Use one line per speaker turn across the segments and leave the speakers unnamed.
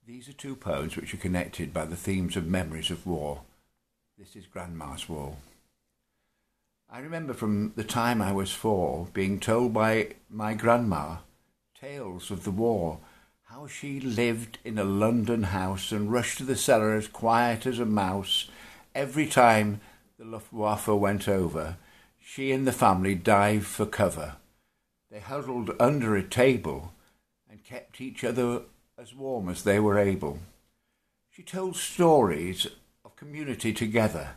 These are two poems which are connected by the themes of memories of war. This is Grandma's War. I remember from the time I was 4 being told by my grandma tales of the war, how she lived in a London house and rushed to the cellar as quiet as a mouse. Every time the Luftwaffe went over, she and the family dived for cover. They huddled under a table and kept each other as warm as they were able. She told stories of community together.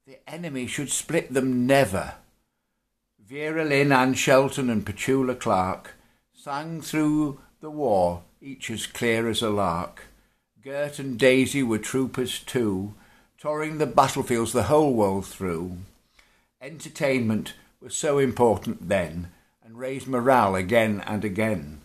The enemy should split them never. Vera Lynn, Anne Shelton and Petula Clark sang through the war, each as clear as a lark. Gert and Daisy were troopers too, touring the battlefields the whole world through. Entertainment was so important then, and raised morale again and again.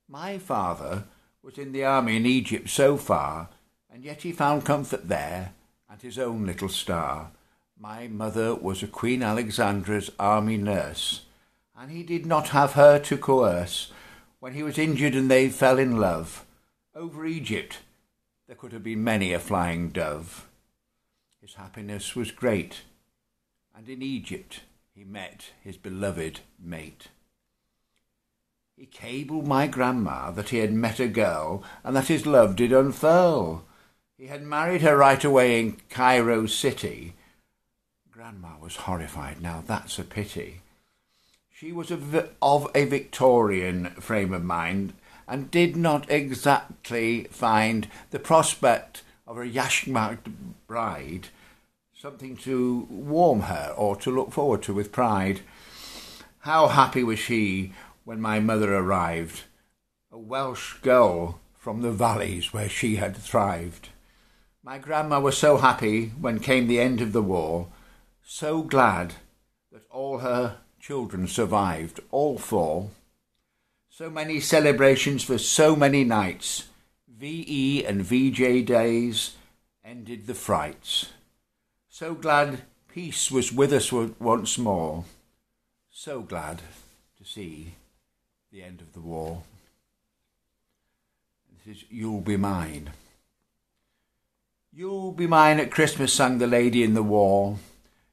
My father was in the army in Egypt so far, and yet he found comfort there and his own little star. My mother was a Queen Alexandra's army nurse, and he did not have her to coerce. When he was injured and they fell in love, over Egypt there could have been many a flying dove. His happiness was great, and in Egypt he met his beloved mate. He cabled my grandma that he had met a girl and that his love did unfurl. He had married her right away in Cairo city. Grandma was horrified. Now that's a pity. She was of a Victorian frame of mind and did not exactly find the prospect of a yashmarked bride something to warm her or to look forward to with pride. How happy was she when my mother arrived, a Welsh girl from the valleys where she had thrived. My grandma was so happy when came the end of the war, so glad that all her children survived, all 4. So many celebrations for so many nights, VE and VJ days ended the frights. So glad peace was with us once more, so glad to see the end of the war. This is You'll Be Mine. You'll be mine at Christmas, sang the lady in the war.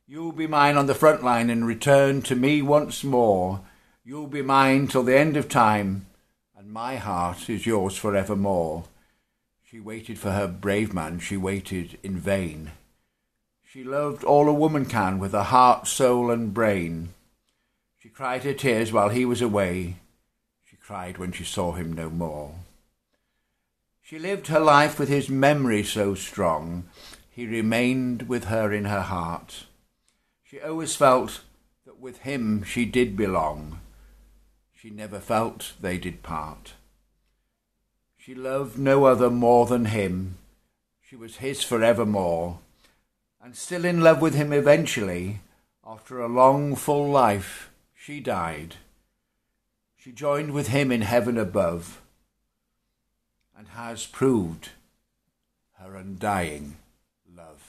You'll be mine on the front line and return to me once more. You'll be mine till the end of time, and my heart is yours forevermore. She waited for her brave man, she waited in vain. She loved all a woman can with her heart, soul and brain. She cried her tears while he was away. She cried when she saw him no more. She lived her life with his memory so strong. He remained with her in her heart. She always felt that with him she did belong. She never felt they did part. She loved no other more than him. She was his forevermore. And still in love with him eventually, after a long, full life, she died. She joined with him in heaven above, and has proved her undying love.